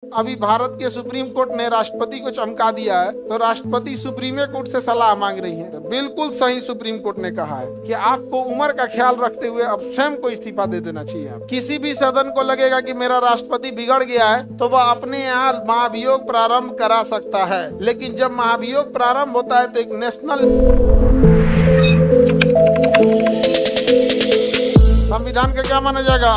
अभी भारत के supreme court ने राष्ट्रपति को चमका दिया है, तो राष्ट्रपति सुप्रीम कोर्ट से सलाह मांग रही है। तो बिल्कुल सही सुप्रीम कोर्ट ने कहा है कि आपको उम्र का ख्याल रखते हुए अब स्वयं को इस्तीफा दे देना चाहिए। किसी भी सदन को लगेगा कि मेरा राष्ट्रपति बिगड़ गया है तो वह अपने यहाँ महाभियोग प्रारंभ करा सकता है, लेकिन जब महाभियोग प्रारंभ होता है तो एक नेशनल संविधान का क्या माना जाएगा?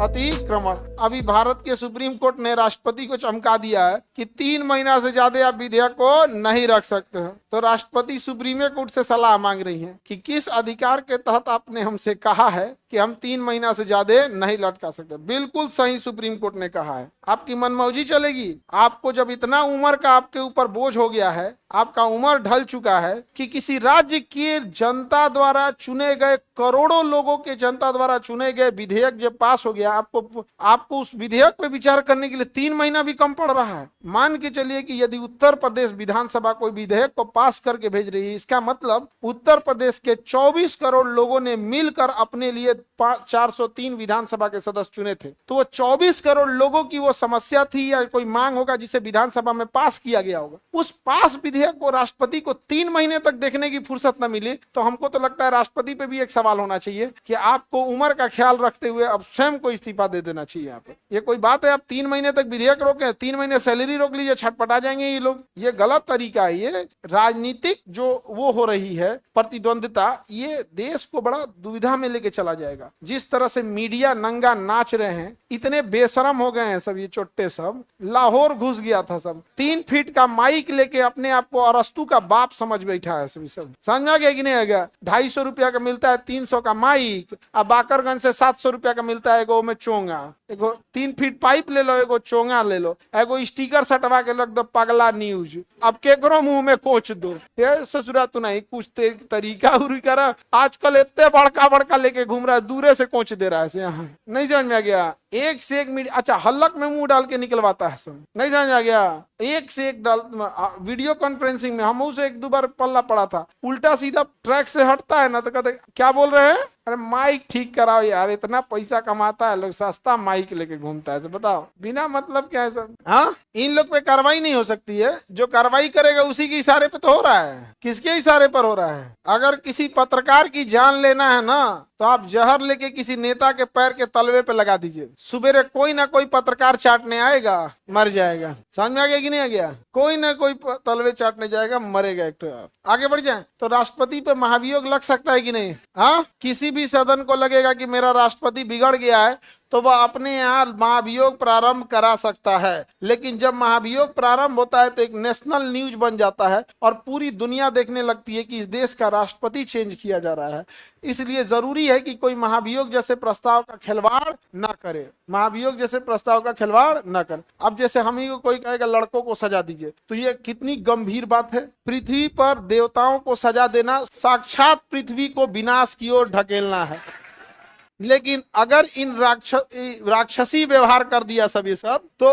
अतिक्रमण। अभी भारत के सुप्रीम कोर्ट ने राष्ट्रपति को चमका दिया है कि 3 महीना से ज्यादा आप विधेयक को नहीं रख सकते हैं। तो राष्ट्रपति सुप्रीम कोर्ट से सलाह मांग रही हैं कि किस अधिकार के तहत आपने हमसे कहा है कि हम 3 महीना से ज्यादा नहीं लटका सकते। बिल्कुल सही सुप्रीम कोर्ट ने कहा है। आपकी मनमौजी चलेगी? आपको जब इतना उम्र का आपके ऊपर बोझ हो गया है, आपका उम्र ढल चुका है कि किसी राज्य की जनता द्वारा चुने गए, करोड़ों लोगों के जनता द्वारा चुने गए विधेयक जब पास हो गया, आपको उस विधेयक पे विचार करने के लिए 3 महीना भी कम पड़ रहा है। मान के चलिए कि यदि उत्तर प्रदेश विधानसभा कोई विधेयक को पास करके भेज रही है, इसका मतलब उत्तर प्रदेश के 24 करोड़ लोगों ने मिलकर अपने लिए 403 विधानसभा के सदस्य चुने थे। तो वो 24 करोड़ लोगों की वो समस्या थी या कोई मांग होगा जिसे विधानसभा में पास किया गया होगा। उस पास विधेयक को राष्ट्रपति को 3 महीने तक देखने की फुर्सत न मिली, तो हमको तो लगता है राष्ट्रपति पे भी एक सवाल होना चाहिए कि आपको उम्र का ख्याल रखते हुए अब स्वयं को इस्तीफा दे देना चाहिए। यहाँ पे ये कोई बात है? आप 3 महीने तक विधेयक रोके, 3 महीने सैलरी रोक लीजिए, छटपटा जाएंगे ये लोग। ये गलत तरीका है। ये राजनीतिक जो वो हो रही है प्रतिद्वंदिता, ये देश को बड़ा दुविधा में लेके चला जाएगा। जिस तरह से मीडिया नंगा नाच रहे हैं, इतने बेशरम हो गए हैं सब ये चोट्टे सब। लाहौर घुस गया था सब, 3 फीट का माइक लेके अपने आप को अरस्तु का बाप समझ बैठा है सभी। सब समझ आ गया कि नहीं आ गया? 250 रुपया का मिलता है 300 का माइक, अब बाकरगंज से 700 रुपया का मिलता है एगो में चोंगा। एगो 3 फीट पाइप ले लो, एगो चोंगा ले लो, एगो स्टिकर सटवा के लग दो पगला न्यूज। अब केकरो मुंह में कोच दो। ये ससुरा तू नहीं कुछ तरीका उरी करा। आजकल इतने बड़का बड़का लेके घूम रहा है, दूरे से कोच दे रहा है। यहाँ नहीं समझ में आ गया? एक से एक मीडिया, अच्छा हल्लक में मुंह डाल के निकलवाता है सब। नहीं समझ आ गया? एक से एक डाल। वीडियो कॉन्फ्रेंसिंग में हम उसे 1-2 बार पल्ला पड़ा था, उल्टा सीधा ट्रैक से हटता है ना तो कहते क्या बोल रहे हैं? अरे माइक ठीक कराओ यार, इतना पैसा कमाता है लोग, सस्ता माइक लेके घूमता है। तो बताओ बिना मतलब क्या है सब? हाँ, इन लोग पे कार्रवाई नहीं हो सकती है? जो कार्रवाई करेगा उसी के इशारे पे तो हो रहा है। किसके इशारे पर हो रहा है? अगर किसी पत्रकार की जान लेना है ना, तो आप जहर लेके किसी नेता के पैर के तलवे पे लगा दीजिए, सुबेरे कोई ना कोई पत्रकार चाटने आएगा, मर जाएगा। समझ में आ गया कि नहीं आ गया? कोई ना कोई तलवे चाटने जाएगा, मरेगा एक तो। आगे बढ़ जाए तो राष्ट्रपति पे महाभियोग लग सकता है कि नहीं? हाँ, किसी भी सदन को लगेगा कि मेरा राष्ट्रपति बिगड़ गया है तो वह अपने यहाँ महाभियोग प्रारंभ करा सकता है, लेकिन जब महाभियोग प्रारंभ होता है तो एक नेशनल न्यूज बन जाता है और पूरी दुनिया देखने लगती है कि इस देश का राष्ट्रपति चेंज किया जा रहा है। इसलिए जरूरी है कि कोई महाभियोग जैसे प्रस्ताव का खिलवाड़ ना करे, महाभियोग जैसे प्रस्ताव का खिलवाड़ ना करे। अब जैसे हम ही को कोई कहेगा लड़कों को सजा दीजिए, तो ये कितनी गंभीर बात है। पृथ्वी पर देवताओं को सजा देना साक्षात पृथ्वी को विनाश की ओर ढकेलना है। लेकिन अगर इन राक्षसी व्यवहार कर दिया सब ये सब तो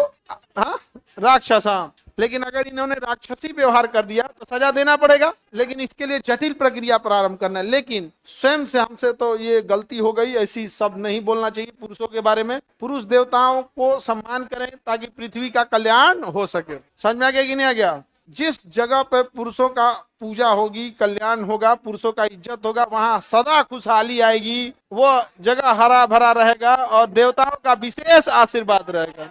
हाँ राक्षस, हाँ, लेकिन अगर इन्होंने राक्षसी व्यवहार कर दिया तो सजा देना पड़ेगा। लेकिन इसके लिए जटिल प्रक्रिया प्रारंभ करना है। लेकिन स्वयं से हमसे तो ये गलती हो गई, ऐसी सब नहीं बोलना चाहिए पुरुषों के बारे में। पुरुष देवताओं को सम्मान करें ताकि पृथ्वी का कल्याण हो सके। समझ में आ गया कि नहीं आ गया? जिस जगह पे पुरुषों का पूजा होगी, कल्याण होगा, पुरुषों का इज्जत होगा, वहां सदा खुशहाली आएगी, वो जगह हरा भरा रहेगा और देवताओं का विशेष आशीर्वाद रहेगा।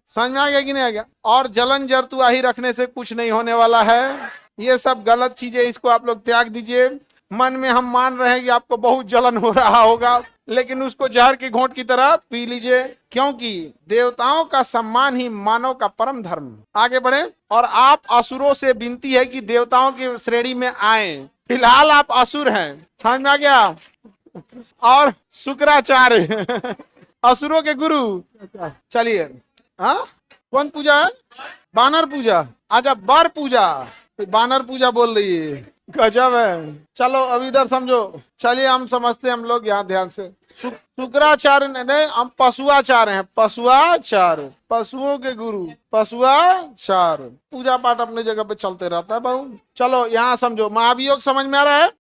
समझ में आ गया कि नहीं आ गया? और जलन जरतुआही रखने से कुछ नहीं होने वाला है। ये सब गलत चीजें, इसको आप लोग त्याग दीजिए। मन में हम मान रहे हैं कि आपको बहुत जलन हो रहा होगा, लेकिन उसको जहर की घोंट की तरह पी लीजिए, क्योंकि देवताओं का सम्मान ही मानव का परम धर्म। आगे बढ़े। और आप असुरों से विनती है कि देवताओं की श्रेणी में आए। फिलहाल आप असुर हैं, समझ में आ गया? और शुक्राचार्य असुरों के गुरु। चलिए, हाँ, कौन पूजा है? बानर पूजा। अच्छा, बर पूजा, बानर पूजा बोल रही है, गजब है। चलो अब इधर समझो। चलिए हम समझते हैं, हम लोग यहाँ ध्यान से। शुक्राचार्य नहीं, हम पशुआचार्य हैं। पशुआचार्य, पशुओं के गुरु, पशुआचार्य। पूजा पाठ अपने जगह पे चलते रहता है बहु। चलो यहाँ समझो, महाभियोग समझ में आ रहा है?